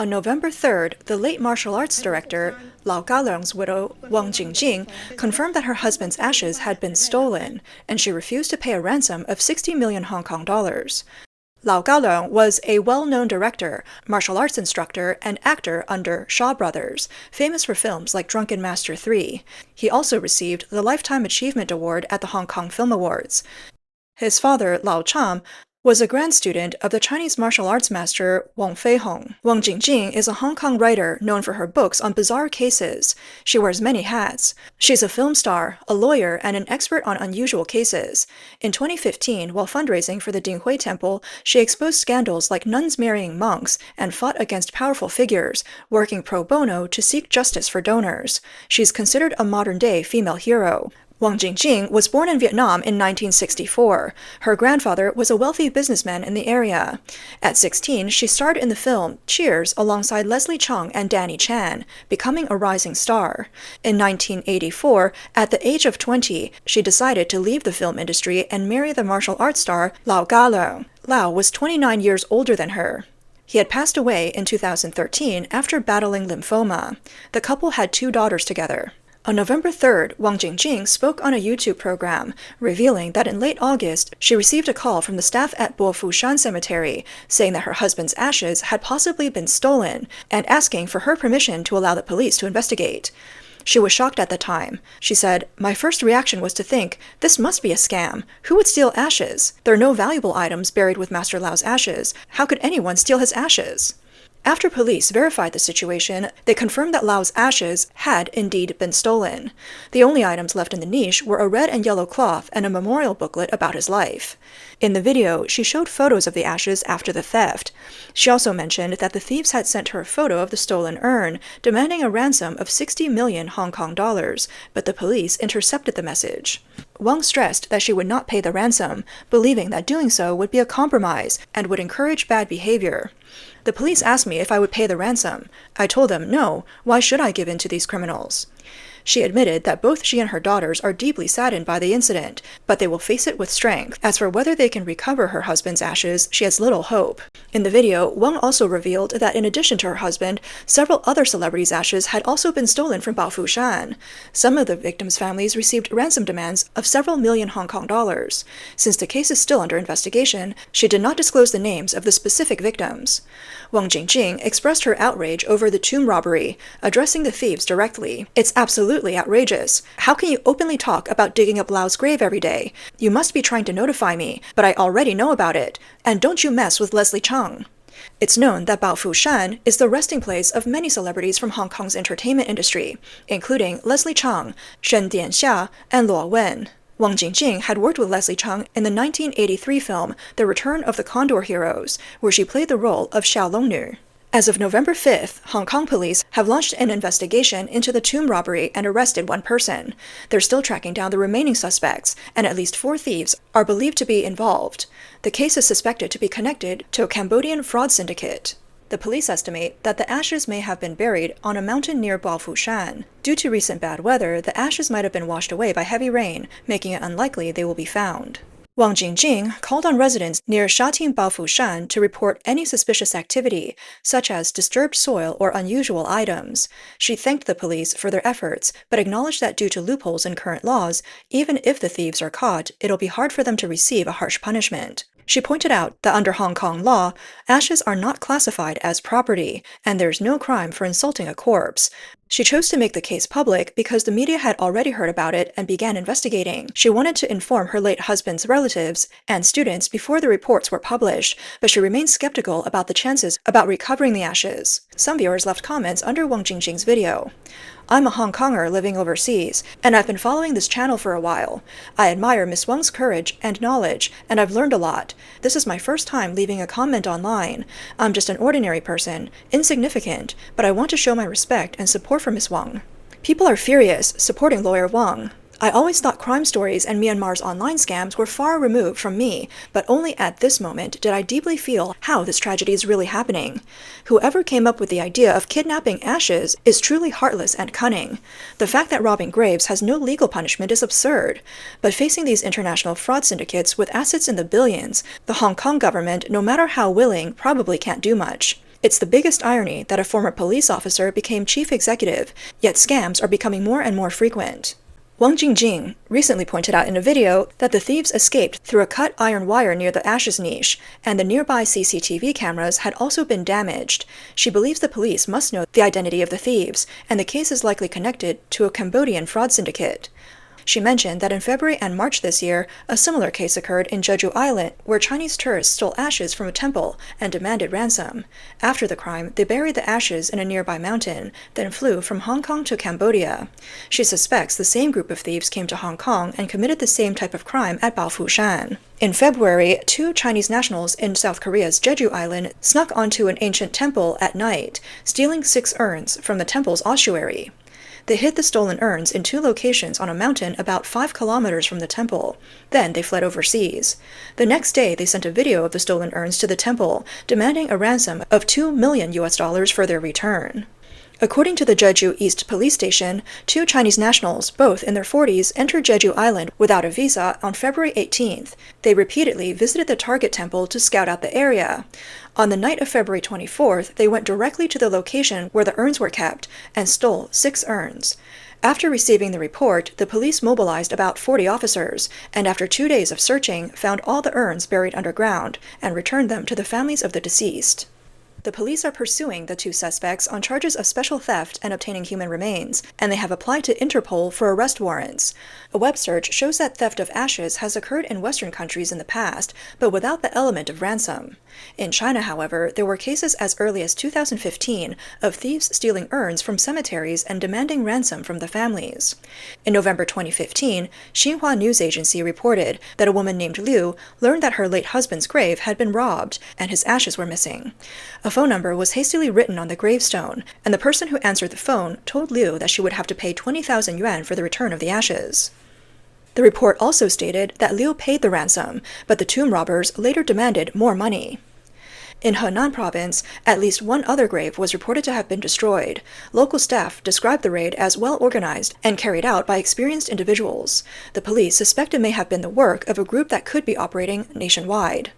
On November 3rd, the late martial arts director, Lau Kar-leung's widow, Weng Jingjing, confirmed that her husband's ashes had been stolen, and she refused to pay a ransom of 60 million Hong Kong dollars. Lau Kar-leung was a well-known director, martial arts instructor, and actor under Shaw Brothers, famous for films like Drunken Master 3. He also received the Lifetime Achievement Award at the Hong Kong Film Awards. His father, Lau Cham, was a grad student of the Chinese martial arts master Wang Feihong. Weng Jingjing is a Hong Kong writer known for her books on bizarre cases. She wears many hats. She's a film star, a lawyer, and an expert on unusual cases. In 2015, while fundraising for the Dinghui Temple, she exposed scandals like nuns marrying monks and fought against powerful figures, working pro bono to seek justice for donors. She's considered a modern-day female hero. Weng Jingjing was born in Vietnam in 1964. Her grandfather was a wealthy businessman in the area. At 16, she starred in the film Cheers alongside Leslie Cheung and Danny Chan, becoming a rising star. In 1984, at the age of 20, she decided to leave the film industry and marry the martial arts star Lau Kar-leung. Lau was 29 years older than her. He had passed away in 2013 after battling lymphoma. The couple had 2 daughters together. On November 3rd, Weng Jingjing spoke on a YouTube program, revealing that in late August, she received a call from the staff at Bo Fu Shan Cemetery, saying that her husband's ashes had possibly been stolen, and asking for her permission to allow the police to investigate. She was shocked at the time. She said, "My first reaction was to think, this must be a scam. Who would steal ashes? There are no valuable items buried with Master Lau's ashes. How could anyone steal his ashes?" After police verified the situation, they confirmed that Lau's ashes had indeed been stolen. The only items left in the niche were a red and yellow cloth and a memorial booklet about his life. In the video, she showed photos of the ashes after the theft. She also mentioned that the thieves had sent her a photo of the stolen urn, demanding a ransom of 60 million Hong Kong dollars, but the police intercepted the message. Weng stressed that she would not pay the ransom, believing that doing so would be a compromise and would encourage bad behavior. "The police asked me if I would pay the ransom. I told them, no, why should I give in to these criminals?" She admitted that both she and her daughters are deeply saddened by the incident, but they will face it with strength. As for whether they can recover her husband's ashes, she has little hope. In the video, Weng also revealed that in addition to her husband, several other celebrities' ashes had also been stolen from Bao Fu Shan. Some of the victims' families received ransom demands of several million Hong Kong dollars. Since the case is still under investigation, she did not disclose the names of the specific victims. Weng Jingjing expressed her outrage over the tomb robbery, addressing the thieves directly. "It's absolutely outrageous. How can you openly talk about digging up Lau's grave every day? You must be trying to notify me, but I already know about it. And don't you mess with Leslie Cheung." It's known that Bao Fu Shan is the resting place of many celebrities from Hong Kong's entertainment industry, including Leslie Cheung, Shen Dianxia, and Luo Wen. Weng Jingjing had worked with Leslie Cheung in the 1983 film The Return of the Condor Heroes, where she played the role of Xiaolongnu. As of November 5th, Hong Kong police have launched an investigation into the tomb robbery and arrested 1 person. They're still tracking down the remaining suspects, and at least 4 thieves are believed to be involved. The case is suspected to be connected to a Cambodian fraud syndicate. The police estimate that the ashes may have been buried on a mountain near Bao Fu Shan. Due to recent bad weather, the ashes might have been washed away by heavy rain, making it unlikely they will be found. Weng Jingjing called on residents near Shatin Bao Fu Shan to report any suspicious activity, such as disturbed soil or unusual items. She thanked the police for their efforts, but acknowledged that due to loopholes in current laws, even if the thieves are caught, it'll be hard for them to receive a harsh punishment. She pointed out that under Hong Kong law, ashes are not classified as property, and there's no crime for insulting a corpse. She chose to make the case public because the media had already heard about it and began investigating. She wanted to inform her late husband's relatives and students before the reports were published, but she remained skeptical about the chances about recovering the ashes. Some viewers left comments under Weng Jingjing's video. "I'm a Hong Konger living overseas, and I've been following this channel for a while. I admire Miss Weng's courage and knowledge, and I've learned a lot. This is my first time leaving a comment online. I'm just an ordinary person, insignificant, but I want to show my respect and support for Miss Weng." People are furious, supporting lawyer Weng. "I always thought crime stories and Myanmar's online scams were far removed from me, but only at this moment did I deeply feel how this tragedy is really happening. Whoever came up with the idea of kidnapping ashes is truly heartless and cunning. The fact that robbing graves has no legal punishment is absurd. But facing these international fraud syndicates with assets in the billions, the Hong Kong government, no matter how willing, probably can't do much. It's the biggest irony that a former police officer became chief executive, yet scams are becoming more and more frequent. Weng Jingjing recently pointed out in a video that the thieves escaped through a cut iron wire near the ashes niche, and the nearby CCTV cameras had also been damaged. She believes the police must know the identity of the thieves, and the case is likely connected to a Cambodian fraud syndicate. She mentioned that in February and March this year, a similar case occurred in Jeju Island, where Chinese tourists stole ashes from a temple and demanded ransom. After the crime, they buried the ashes in a nearby mountain, then flew from Hong Kong to Cambodia. She suspects the same group of thieves came to Hong Kong and committed the same type of crime at Baofushan. In February, 2 Chinese nationals in South Korea's Jeju Island snuck onto an ancient temple at night, stealing 6 urns from the temple's ossuary. They hid the stolen urns in 2 locations on a mountain about 5 kilometers from the temple. Then they fled overseas. The next day, they sent a video of the stolen urns to the temple, demanding a ransom of $2 million for their return. According to the Jeju East Police Station, 2 Chinese nationals, both in their 40s, entered Jeju Island without a visa on February 18th. They repeatedly visited the target temple to scout out the area. On the night of February 24th, they went directly to the location where the urns were kept and stole 6 urns. After receiving the report, the police mobilized about 40 officers, and after 2 days of searching, found all the urns buried underground and returned them to the families of the deceased. The police are pursuing the 2 suspects on charges of special theft and obtaining human remains, and they have applied to Interpol for arrest warrants. A web search shows that theft of ashes has occurred in Western countries in the past, but without the element of ransom. In China, however, there were cases as early as 2015 of thieves stealing urns from cemeteries and demanding ransom from the families. In November 2015, Xinhua News Agency reported that a woman named Liu learned that her late husband's grave had been robbed and his ashes were missing. A phone number was hastily written on the gravestone, and the person who answered the phone told Liu that she would have to pay 20,000 yuan for the return of the ashes. The report also stated that Liu paid the ransom, but the tomb robbers later demanded more money. In Henan province, at least 1 other grave was reported to have been destroyed. Local staff described the raid as well organized and carried out by experienced individuals. The police suspect it may have been the work of a group that could be operating nationwide.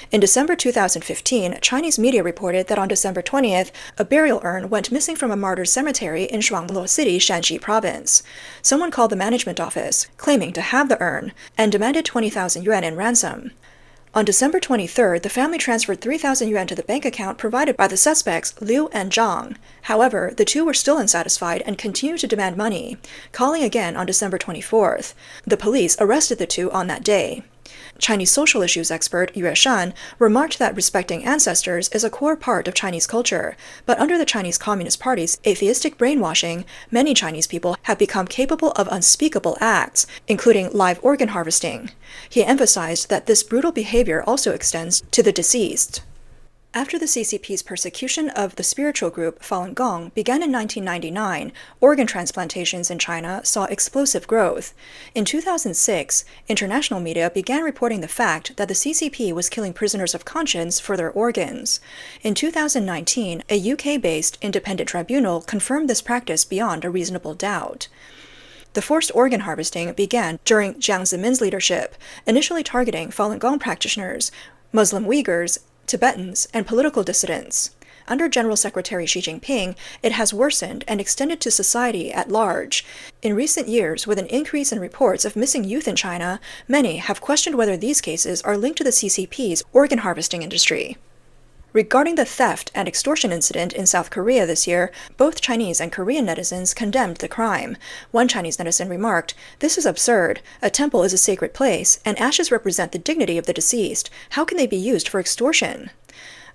In December 2015, Chinese media reported that on December 20th, a burial urn went missing from a martyrs' cemetery in Shuangluo City, Shanxi Province. Someone called the management office, claiming to have the urn, and demanded 20,000 yuan in ransom. On December 23rd, the family transferred 3,000 yuan to the bank account provided by the suspects Liu and Zhang. However, the 2 were still unsatisfied and continued to demand money, calling again on December 24th. The police arrested the 2 on that day. Chinese social issues expert Yue Shan remarked that respecting ancestors is a core part of Chinese culture, but under the Chinese Communist Party's atheistic brainwashing, many Chinese people have become capable of unspeakable acts, including live organ harvesting. He emphasized that this brutal behavior also extends to the deceased. After the CCP's persecution of the spiritual group Falun Gong began in 1999, organ transplantations in China saw explosive growth. In 2006, international media began reporting the fact that the CCP was killing prisoners of conscience for their organs. In 2019, a UK-based independent tribunal confirmed this practice beyond a reasonable doubt. The forced organ harvesting began during Jiang Zemin's leadership, initially targeting Falun Gong practitioners, Muslim Uyghurs, Tibetans, and political dissidents. Under General Secretary Xi Jinping, it has worsened and extended to society at large. In recent years, with an increase in reports of missing youth in China, many have questioned whether these cases are linked to the CCP's organ harvesting industry. Regarding the theft and extortion incident in South Korea this year, both Chinese and Korean netizens condemned the crime. One Chinese netizen remarked, "This is absurd. A temple is a sacred place, and ashes represent the dignity of the deceased. How can they be used for extortion?"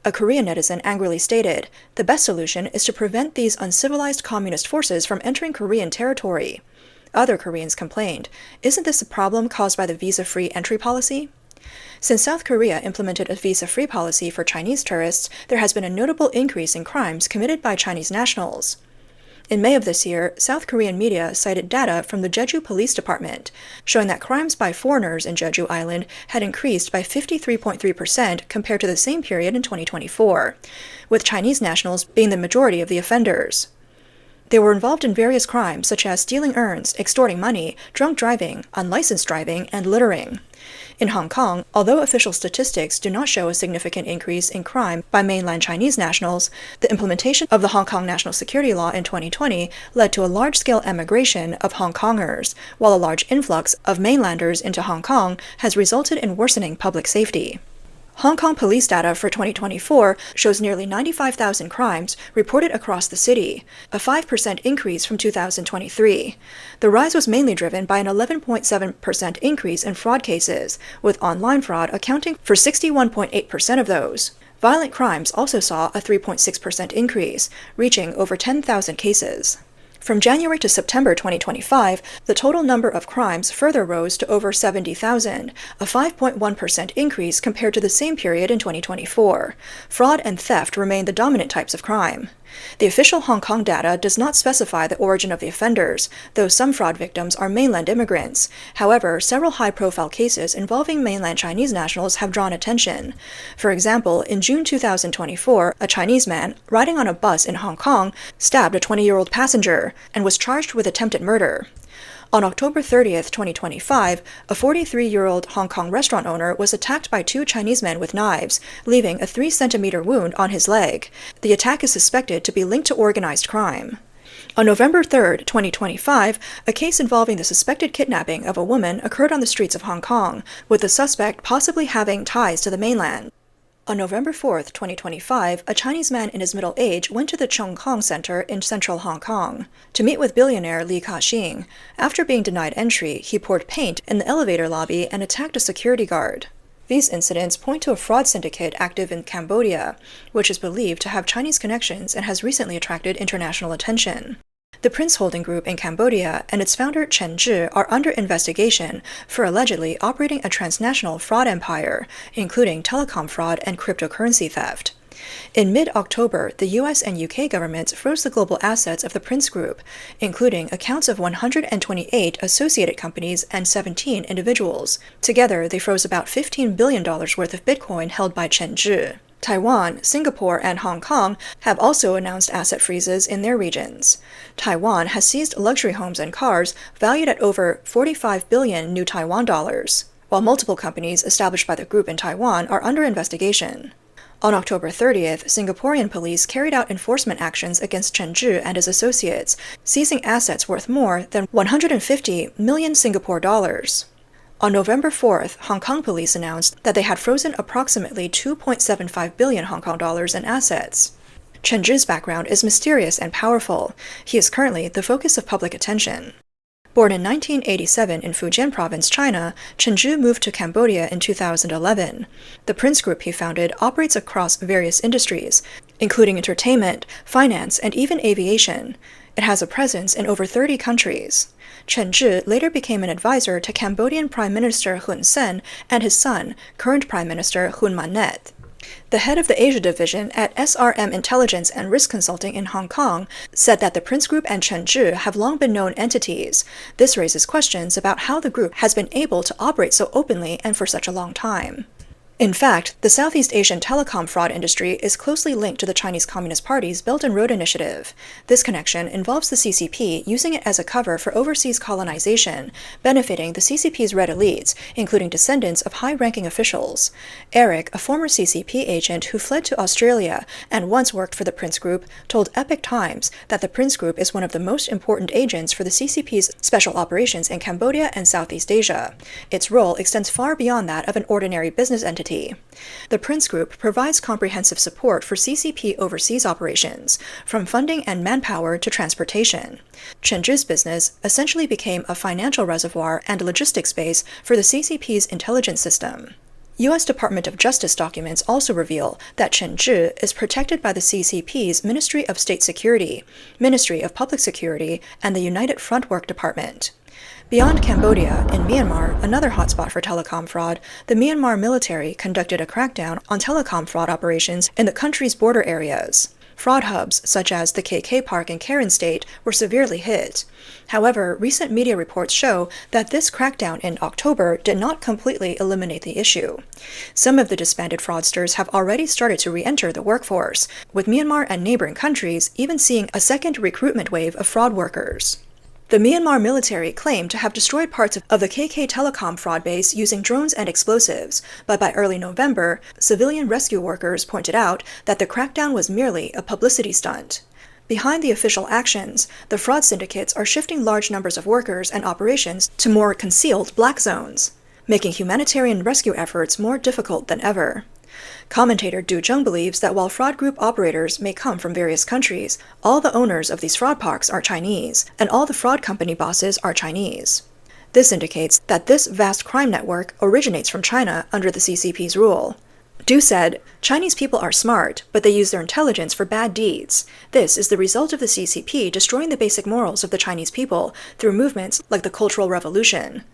A Korean netizen angrily stated, "The best solution is to prevent these uncivilized communist forces from entering Korean territory." Other Koreans complained, "Isn't this a problem caused by the visa-free entry policy?" Since South Korea implemented a visa-free policy for Chinese tourists, there has been a notable increase in crimes committed by Chinese nationals. In May of this year, South Korean media cited data from the Jeju Police Department, showing that crimes by foreigners in Jeju Island had increased by 53.3% compared to the same period in 2024, with Chinese nationals being the majority of the offenders. They were involved in various crimes such as stealing urns, extorting money, drunk driving, unlicensed driving, and littering. In Hong Kong, although official statistics do not show a significant increase in crime by mainland Chinese nationals, the implementation of the Hong Kong National Security Law in 2020 led to a large-scale emigration of Hong Kongers, while a large influx of mainlanders into Hong Kong has resulted in worsening public safety. Hong Kong police data for 2024 shows nearly 95,000 crimes reported across the city, a 5% increase from 2023. The rise was mainly driven by an 11.7% increase in fraud cases, with online fraud accounting for 61.8% of those. Violent crimes also saw a 3.6% increase, reaching over 10,000 cases. From January to September 2025, the total number of crimes further rose to over 70,000, a 5.1% increase compared to the same period in 2024. Fraud and theft remain the dominant types of crime. The official Hong Kong data does not specify the origin of the offenders, though some fraud victims are mainland immigrants. However, several high-profile cases involving mainland Chinese nationals have drawn attention. For example, in June 2024, a Chinese man riding on a bus in Hong Kong stabbed a 20-year-old passenger and was charged with attempted murder. On October 30, 2025, a 43-year-old Hong Kong restaurant owner was attacked by two Chinese men with knives, leaving a 3-centimeter wound on his leg. The attack is suspected to be linked to organized crime. On November 3, 2025, a case involving the suspected kidnapping of a woman occurred on the streets of Hong Kong, with the suspect possibly having ties to the mainland. On November 4, 2025, a Chinese man in his middle age went to the Chung Kong Center in central Hong Kong to meet with billionaire Lau Kar-leung. After being denied entry, he poured paint in the elevator lobby and attacked a security guard. These incidents point to a fraud syndicate active in Cambodia, which is believed to have Chinese connections and has recently attracted international attention. The Prince Holding Group in Cambodia and its founder Chen Zhi are under investigation for allegedly operating a transnational fraud empire, including telecom fraud and cryptocurrency theft. In mid-October, the US and UK governments froze the global assets of the Prince Group, including accounts of 128 associated companies and 17 individuals. Together, they froze about $15 billion worth of Bitcoin held by Chen Zhi. Taiwan, Singapore, and Hong Kong have also announced asset freezes in their regions. Taiwan has seized luxury homes and cars valued at over 45 billion new Taiwan dollars, while multiple companies established by the group in Taiwan are under investigation. On October 30th, Singaporean police carried out enforcement actions against Chen Zhi and his associates, seizing assets worth more than 150 million Singapore dollars. On November 4th, Hong Kong police announced that they had frozen approximately 2.75 billion Hong Kong dollars in assets. Chen Zhi's background is mysterious and powerful. He is currently the focus of public attention. Born in 1987 in Fujian Province, China, Chen Zhi moved to Cambodia in 2011. The Prince Group he founded operates across various industries, including entertainment, finance, and even aviation. It has a presence in over 30 countries. Chen Zhi later became an advisor to Cambodian Prime Minister Hun Sen and his son, current Prime Minister Hun Manet. The head of the Asia Division at SRM Intelligence and Risk Consulting in Hong Kong said that the Prince Group and Chen Zhi have long been known entities. This raises questions about how the group has been able to operate so openly and for such a long time. In fact, the Southeast Asian telecom fraud industry is closely linked to the Chinese Communist Party's Belt and Road Initiative. This connection involves the CCP using it as a cover for overseas colonization, benefiting the CCP's red elites, including descendants of high-ranking officials. Eric, a former CCP agent who fled to Australia and once worked for the Prince Group, told Epoch Times that the Prince Group is one of the most important agents for the CCP's special operations in Cambodia and Southeast Asia. Its role extends far beyond that of an ordinary business entity. The Prince Group provides comprehensive support for CCP overseas operations, from funding and manpower to transportation. Chen Zhi's business essentially became a financial reservoir and logistics base for the CCP's intelligence system. U.S. Department of Justice documents also reveal that Chen Zhi is protected by the CCP's Ministry of State Security, Ministry of Public Security, and the United Front Work Department. Beyond Cambodia, in Myanmar, another hotspot for telecom fraud, the Myanmar military conducted a crackdown on telecom fraud operations in the country's border areas. Fraud hubs, such as the KK Park in Karen State, were severely hit. However, recent media reports show that this crackdown in October did not completely eliminate the issue. Some of the disbanded fraudsters have already started to re-enter the workforce, with Myanmar and neighboring countries even seeing a second recruitment wave of fraud workers. The Myanmar military claimed to have destroyed parts of the KK Telecom fraud base using drones and explosives, but by early November, civilian rescue workers pointed out that the crackdown was merely a publicity stunt. Behind the official actions, the fraud syndicates are shifting large numbers of workers and operations to more concealed black zones, making humanitarian rescue efforts more difficult than ever. Commentator Du Zheng believes that while fraud group operators may come from various countries, all the owners of these fraud parks are Chinese, and all the fraud company bosses are Chinese. This indicates that this vast crime network originates from China under the CCP's rule. Du said, "Chinese people are smart, but they use their intelligence for bad deeds. This is the result of the CCP destroying the basic morals of the Chinese people through movements like the Cultural Revolution.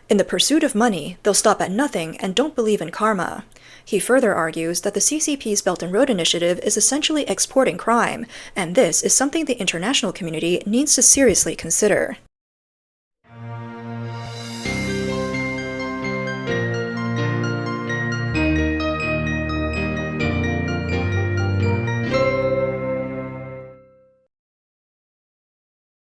In the pursuit of money, they'll stop at nothing and don't believe in karma." He further argues that the CCP's Belt and Road Initiative is essentially exporting crime, and this is something the international community needs to seriously consider.